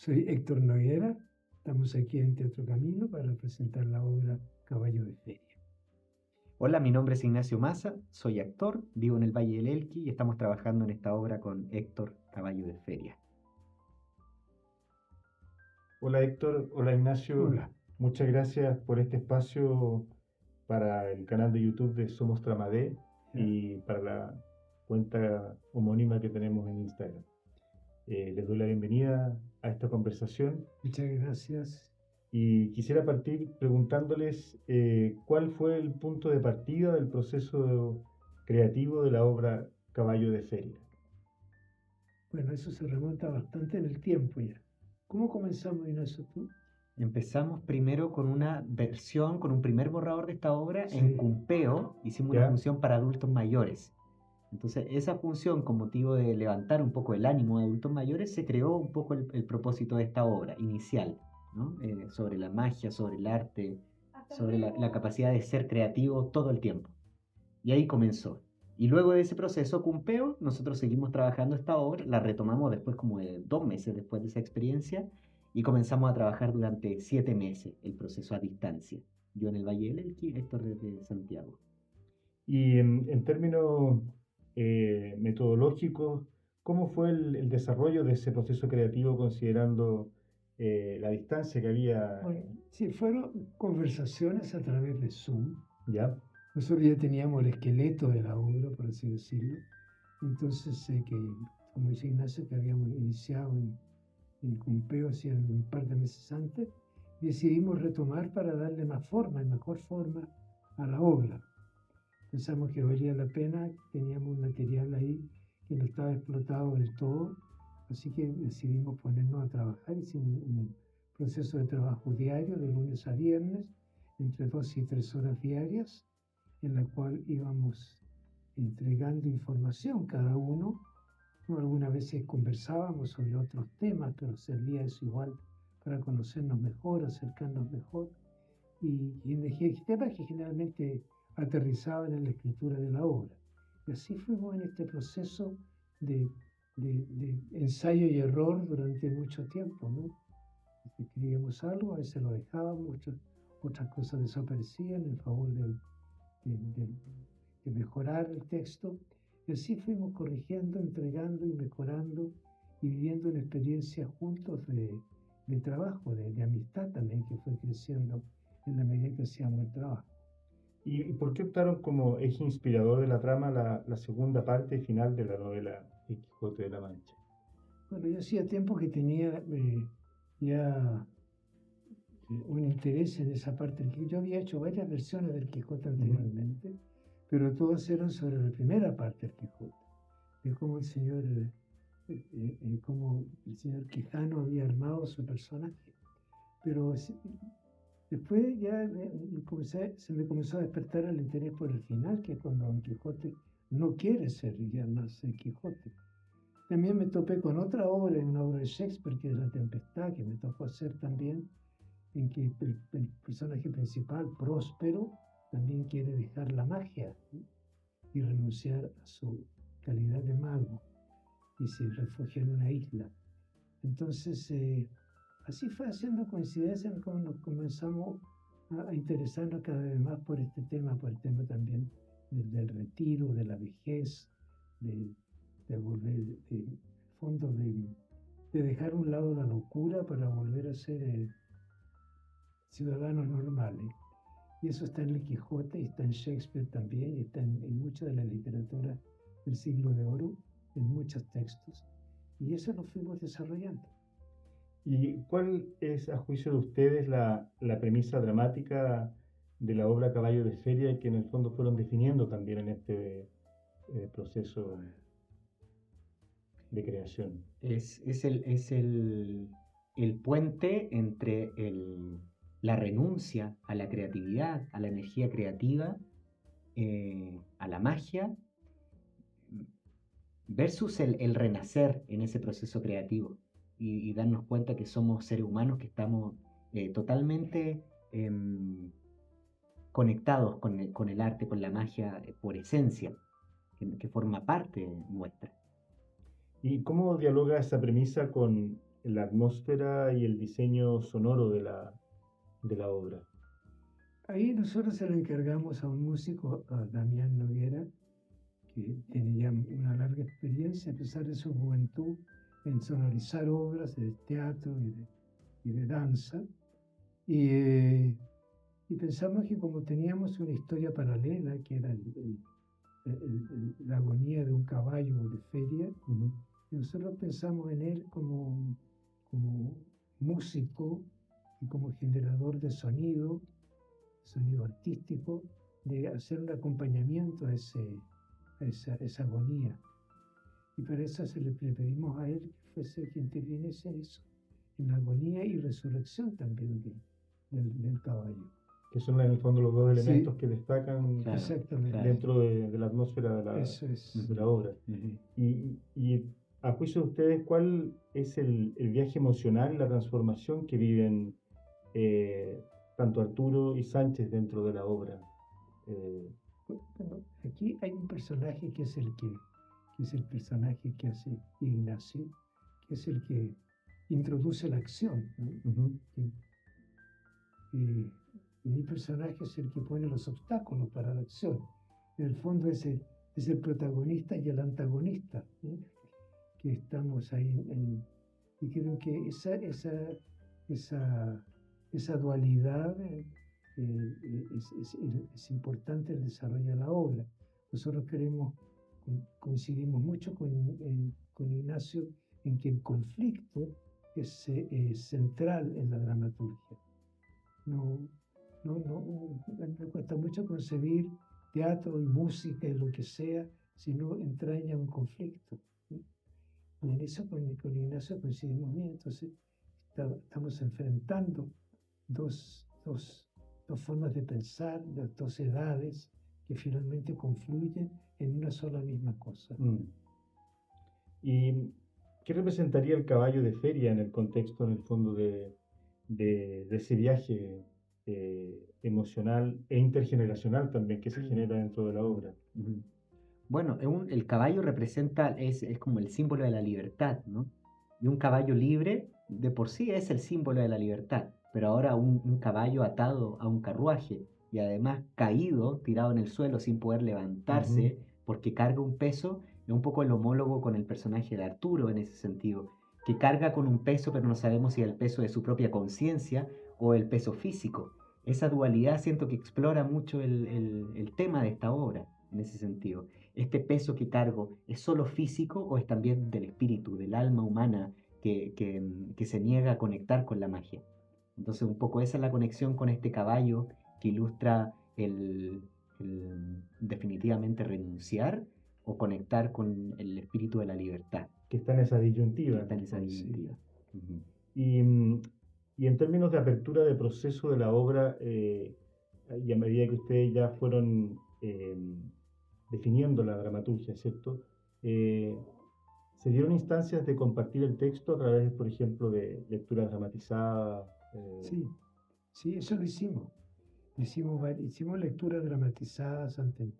Soy Héctor Noguera, estamos aquí en Teatro Camino para presentar la obra Caballo de Feria. Hola, mi nombre es Ignacio Massa, soy actor, vivo en el Valle del Elqui y estamos trabajando en esta obra con Héctor Caballo de Feria. Hola Héctor, hola Ignacio, Hola. muchas gracias por este espacio para el canal de YouTube de Somos Tramadé y para la cuenta homónima que tenemos en Instagram. Les doy la bienvenida a esta conversación Muchas gracias. y quisiera partir preguntándoles cuál fue el punto de partida del proceso creativo de la obra Caballo de Feria. Bueno, eso se remonta bastante en el tiempo ya. ¿Cómo comenzamos, Ignacio, tú? Empezamos primero con una versión, con un primer borrador de esta obra Sí. en Cumpeo, hicimos una ¿Ya? función para adultos mayores. Entonces, esa función, con motivo de levantar un poco el ánimo de adultos mayores, se creó un poco el propósito de esta obra inicial, ¿no? Sobre la magia, sobre el arte, sobre la capacidad de ser creativo todo el tiempo. Y ahí comenzó. Y luego de ese proceso Cumpeo, nosotros seguimos trabajando esta obra, la retomamos después como de 2 meses después de esa experiencia y comenzamos a trabajar durante 7 meses el proceso a distancia. Yo en el Valle del Elqui, Héctor desde Santiago. Y en términos metodológicos, ¿cómo fue el desarrollo de ese proceso creativo considerando la distancia que había? Bueno, sí, fueron conversaciones a través de Zoom. ¿Ya? Nosotros ya teníamos el esqueleto de la obra, por así decirlo. Entonces, como dice Ignacio, que habíamos iniciado en Cumpeo hacía un par de meses antes, decidimos retomar para darle más forma, mejor forma a la obra. Pensamos que valía la pena, teníamos un material ahí que no estaba explotado del todo, así que decidimos ponernos a trabajar. Hicimos un proceso de trabajo diario, de lunes a viernes, entre 2 y 3 horas diarias, en la cual íbamos entregando información cada uno. Algunas veces conversábamos sobre otros temas, pero servía eso igual para conocernos mejor, acercarnos mejor, y en temas que generalmente aterrizaban en la escritura de la obra. Y así fuimos en este proceso de, de ensayo y error durante mucho tiempo, ¿no? Escribíamos algo, a veces lo dejábamos, otras cosas desaparecían en favor de mejorar el texto. Y así fuimos corrigiendo, entregando y mejorando y viviendo una experiencia juntos de trabajo, de amistad también, que fue creciendo en la medida que hacíamos el trabajo. ¿Y por qué optaron como eje inspirador de la trama la segunda parte final de la novela El Quijote de la Mancha? Bueno, yo hacía tiempo que tenía ya un interés en esa parte. Yo había hecho varias versiones del Quijote anteriormente, pero todas eran sobre la primera parte del Quijote, de cómo cómo el señor Quijano había armado su personaje. Pero después ya se me comenzó a despertar el interés por el final, que es cuando Don Quijote no quiere ser ya más el Quijote. También me topé con otra obra, una obra de Shakespeare, que es La Tempestad, que me tocó hacer también, en que el personaje principal, Próspero, también quiere dejar la magia, ¿sí? Y renunciar a su calidad de mago y se refugia en una isla. Entonces, así fue haciendo coincidencia en cómo nos comenzamos a interesarnos cada vez más por este tema, por el tema también del retiro, de la vejez, de volver, fondo de dejar a un lado la locura para volver a ser ciudadanos normales. Y eso está en el Quijote, y está en Shakespeare también, y está en mucha de la literatura del siglo de oro, en muchos textos. Y eso lo fuimos desarrollando. ¿Y cuál es, a juicio de ustedes, la premisa dramática de la obra Caballo de Feria que en el fondo fueron definiendo también en este proceso de creación? Es el puente entre la renuncia a la creatividad, a la energía creativa, a la magia, versus el renacer en ese proceso creativo y darnos cuenta que somos seres humanos que estamos totalmente conectados con el arte, con la magia, por esencia, que forma parte nuestra. ¿Y cómo dialoga esa premisa con la atmósfera y el diseño sonoro de la obra? Ahí nosotros se lo encargamos a un músico, a Damián Noguera, que tiene ya una larga experiencia, a pesar de su juventud, en sonorizar obras de teatro y de danza. Y pensamos que como teníamos una historia paralela, que era la agonía de un caballo de feria, Ujú. nosotros pensamos en él como músico y como generador de sonido artístico, de hacer un acompañamiento a esa agonía. Y para eso le pedimos a él que fuese el que interviniese en eso, en la agonía y resurrección también del caballo. Que son en el fondo los dos Sí. elementos que destacan Claro, Exactamente. claro. dentro de la atmósfera Eso es. de la obra. Ujú. Y a juicio de ustedes, ¿cuál es el viaje emocional y la transformación que viven tanto Arturo y Sánchez dentro de la obra? Bueno, aquí hay un personaje que es el personaje que hace Ignacio, que es el que introduce la acción, ¿no? Ujú. Y mi personaje es el que pone los obstáculos para la acción. En el fondo es el protagonista y el antagonista, ¿no? Que estamos ahí y creo que esa dualidad es importante en el desarrollo de la obra. Nosotros coincidimos mucho con Ignacio en que el conflicto es central en la dramaturgia. Me cuesta mucho concebir teatro y música y lo que sea si no entraña un conflicto, ¿no? Y en eso con Ignacio coincidimos bien. Entonces estamos enfrentando dos formas de pensar, de dos edades que finalmente confluyen en una sola misma cosa. ¿Y qué representaría el caballo de feria en el contexto, en el fondo, de ese viaje emocional e intergeneracional también que se genera dentro de la obra? Ujú. Bueno, el caballo representa, es como el símbolo de la libertad, ¿no? Y un caballo libre de por sí es el símbolo de la libertad, pero ahora un caballo atado a un carruaje y además caído, tirado en el suelo sin poder levantarse porque carga un peso, es un poco el homólogo con el personaje de Arturo en ese sentido, que carga con un peso, pero no sabemos si es el peso de su propia conciencia o el peso físico. Esa dualidad siento que explora mucho el tema de esta obra en ese sentido. ¿Este peso que cargo es solo físico o es también del espíritu, del alma humana que se niega a conectar con la magia? Entonces un poco esa es la conexión con este caballo que ilustra el definitivamente renunciar o conectar con el espíritu de la libertad, Que está en esa disyuntiva. que está en esa Sí. disyuntiva. Ujú. Y en términos de apertura de proceso de la obra, y a medida que ustedes ya fueron definiendo la dramaturgia, ¿cierto? ¿Se dieron instancias de compartir el texto a través, por ejemplo, de lecturas dramatizadas? Sí, eso lo hicimos. Hicimos lecturas dramatizadas ante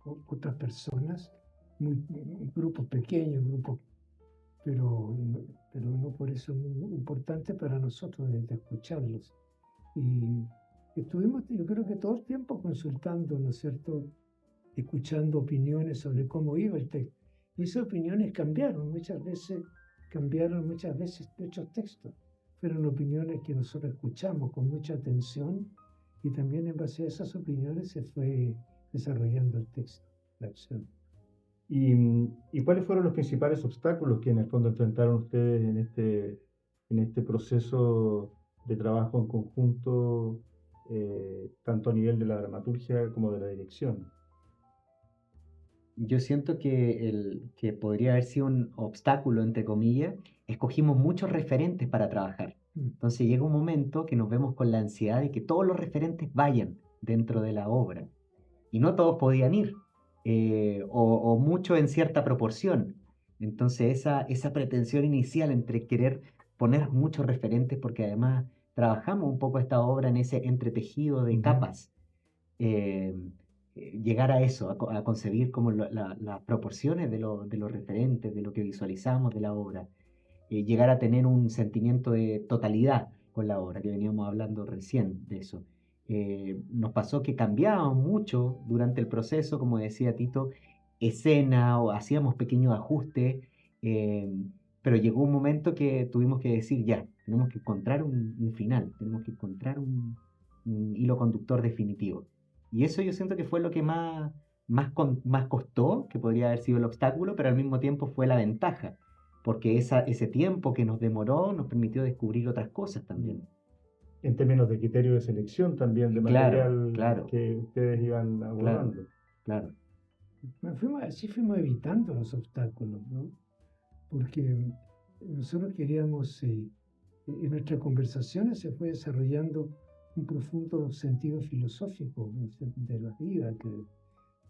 otras personas, grupos pequeños, pero no por eso muy importante para nosotros de escucharlos. Y estuvimos, yo creo que todo el tiempo consultando, ¿no es cierto?, escuchando opiniones sobre cómo iba el texto. Y esas opiniones cambiaron muchas veces muchos textos. Fueron opiniones que nosotros escuchamos con mucha atención y también en base a esas opiniones se fue desarrollando el texto, la acción. ¿Y cuáles fueron los principales obstáculos que en el fondo enfrentaron ustedes en este proceso de trabajo en conjunto, tanto a nivel de la dramaturgia como de la dirección? Yo siento que podría haber sido un obstáculo, entre comillas. Escogimos muchos referentes para trabajar. Entonces llega un momento que nos vemos con la ansiedad de que todos los referentes vayan dentro de la obra. Y no todos podían ir, o mucho en cierta proporción. Entonces esa pretensión inicial entre querer poner muchos referentes, porque además trabajamos un poco esta obra en ese entretejido de capas, llegar a eso, a concebir como las proporciones de los referentes, de lo que visualizamos de la obra. llegar a tener un sentimiento de totalidad con la obra, que veníamos hablando recién de eso. Nos pasó que cambiábamos mucho durante el proceso, como decía Tito, escena o hacíamos pequeños ajustes, eh, pero llegó un momento que tuvimos que decir ya, tenemos que encontrar un final, tenemos que encontrar un hilo conductor definitivo. Y eso yo siento que fue lo que más costó, que podría haber sido el obstáculo, pero al mismo tiempo fue la ventaja, porque ese tiempo que nos demoró nos permitió descubrir otras cosas también. En términos de criterio de selección también, de Claro, material claro, que ustedes iban claro, abordando. claro. Así fuimos evitando los obstáculos, ¿no? Porque nosotros queríamos, en nuestras conversaciones se fue desarrollando un profundo sentido filosófico de la vida,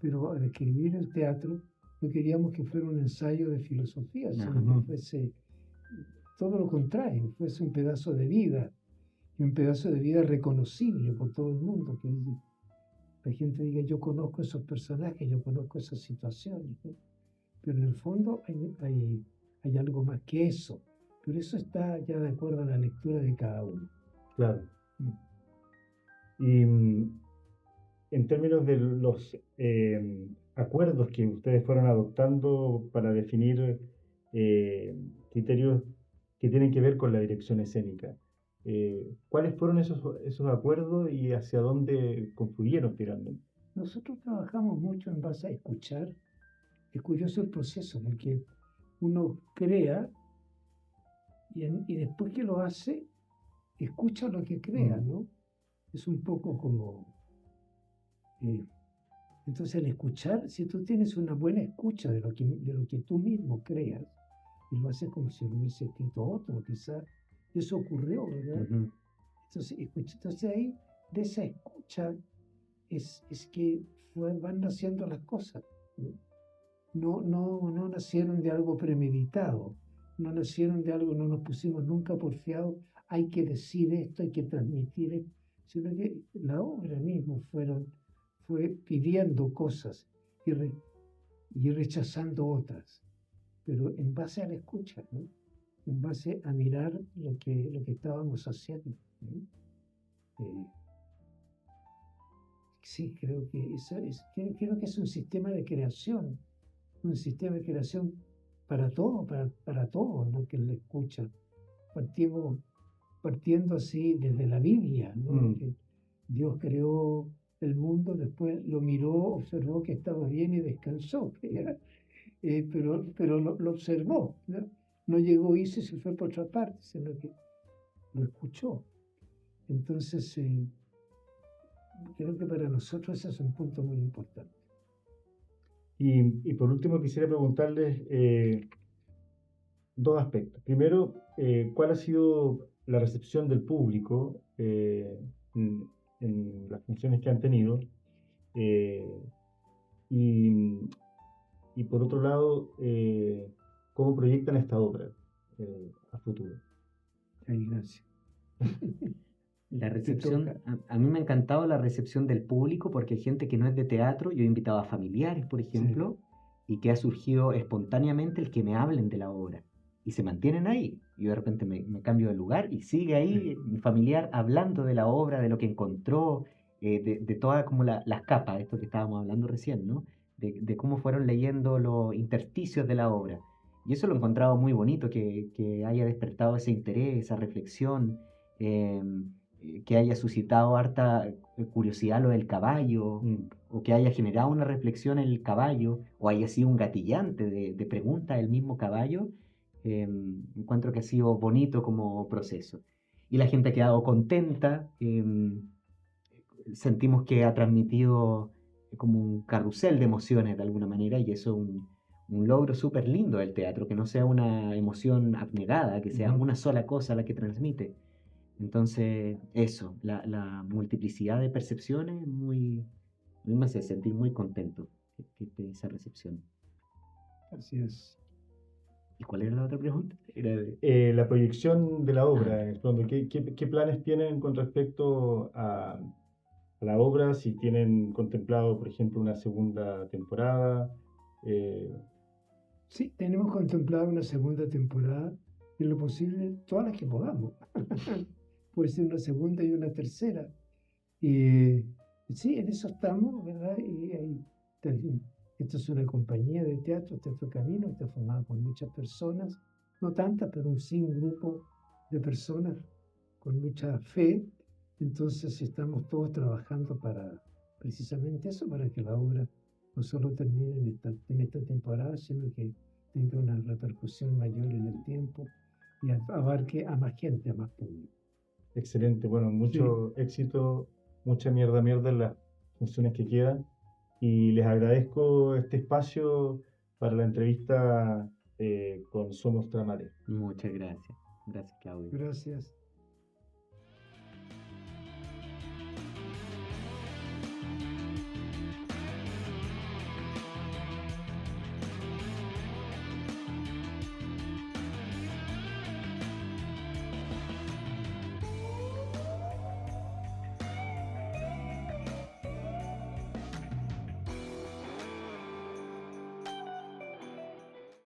pero al escribir el teatro no queríamos que fuera un ensayo de filosofía, sino Ajá. que fuese todo lo contrario, fuese un pedazo de vida, y un pedazo de vida reconocible por todo el mundo, que la gente diga, yo conozco esos personajes, yo conozco esas situaciones, ¿no? Pero en el fondo hay algo más que eso, pero eso está ya de acuerdo a la lectura de cada uno. Claro. Y en términos de los acuerdos que ustedes fueron adoptando para definir criterios que tienen que ver con la dirección escénica, ¿cuáles fueron esos acuerdos y hacia dónde confluyeron finalmente? Nosotros trabajamos mucho en base a escuchar. Es curioso el proceso, porque uno crea y después que lo hace, escucha lo que crea, ¿no? Es un poco como... entonces al escuchar, si tú tienes una buena escucha de lo que tú mismo creas, y lo haces como si lo hubiese escrito otro, quizás eso ocurrió, ¿verdad? Ujú. Entonces ahí, de esa escucha, es que van naciendo las cosas, ¿no? No nacieron de algo premeditado, no nacieron de algo, no nos pusimos nunca porfiados, hay que decir esto, hay que transmitir esto, sino que la obra misma fue pidiendo cosas y rechazando otras, pero en base a la escucha, ¿no? En base a mirar lo que estábamos haciendo, ¿no? Sí, creo que creo que es un sistema de creación para todo, para todo lo que le escucha. Partiendo así desde la Biblia, ¿no? Que Dios creó el mundo, después lo miró, observó que estaba bien y descansó, pero lo observó, ¿no? No llegó, hizo y se fue por otra parte, sino que lo escuchó. Entonces, creo que para nosotros ese es un punto muy importante. Y por último quisiera preguntarles dos aspectos. Primero, ¿cuál ha sido la recepción del público en las funciones que han tenido? Y por otro lado, ¿cómo proyectan esta obra a futuro? Ay, gracias. La recepción, a mí me ha encantado la recepción del público porque hay gente que no es de teatro, yo he invitado a familiares, por ejemplo, y que ha surgido espontáneamente el que me hablen de la obra y se mantienen ahí. Yo de repente me cambio de lugar y sigue ahí mi familiar hablando de la obra, de lo que encontró, de todas como las capas, esto que estábamos hablando recién, ¿no? De cómo fueron leyendo los intersticios de la obra. Y eso lo he encontrado muy bonito, que haya despertado ese interés, esa reflexión. Que haya suscitado harta curiosidad lo del caballo, o que haya generado una reflexión en el caballo, o haya sido un gatillante de preguntas del mismo caballo, encuentro que ha sido bonito como proceso. Y la gente ha quedado contenta, sentimos que ha transmitido como un carrusel de emociones de alguna manera, y eso es un logro súper lindo del teatro, que no sea una emoción abnegada, que sea una sola cosa la que transmite. Entonces, eso, la multiplicidad de percepciones me hace sentir muy contento de esa recepción. Así es. ¿Y cuál era la otra pregunta? Era la proyección de la obra, en el fondo, ¿qué planes tienen con respecto a la obra? Si tienen contemplado, por ejemplo, una segunda temporada. Sí, tenemos contemplado una segunda temporada. en lo posible, todas las que podamos. Puede ser una segunda y una tercera. Y sí, en eso estamos, ¿verdad? Esto es una compañía de teatro, Teatro Camino, está formada por muchas personas, no tantas, pero un grupo de personas con mucha fe. Entonces estamos todos trabajando para precisamente eso, para que la obra no solo termine en esta temporada, sino que tenga una repercusión mayor en el tiempo y abarque a más gente, a más público. Excelente, bueno, mucho éxito, mucha mierda en las funciones que quedan y les agradezco este espacio para la entrevista con Somos Tramare. Muchas gracias. Gracias, Claudio. Gracias.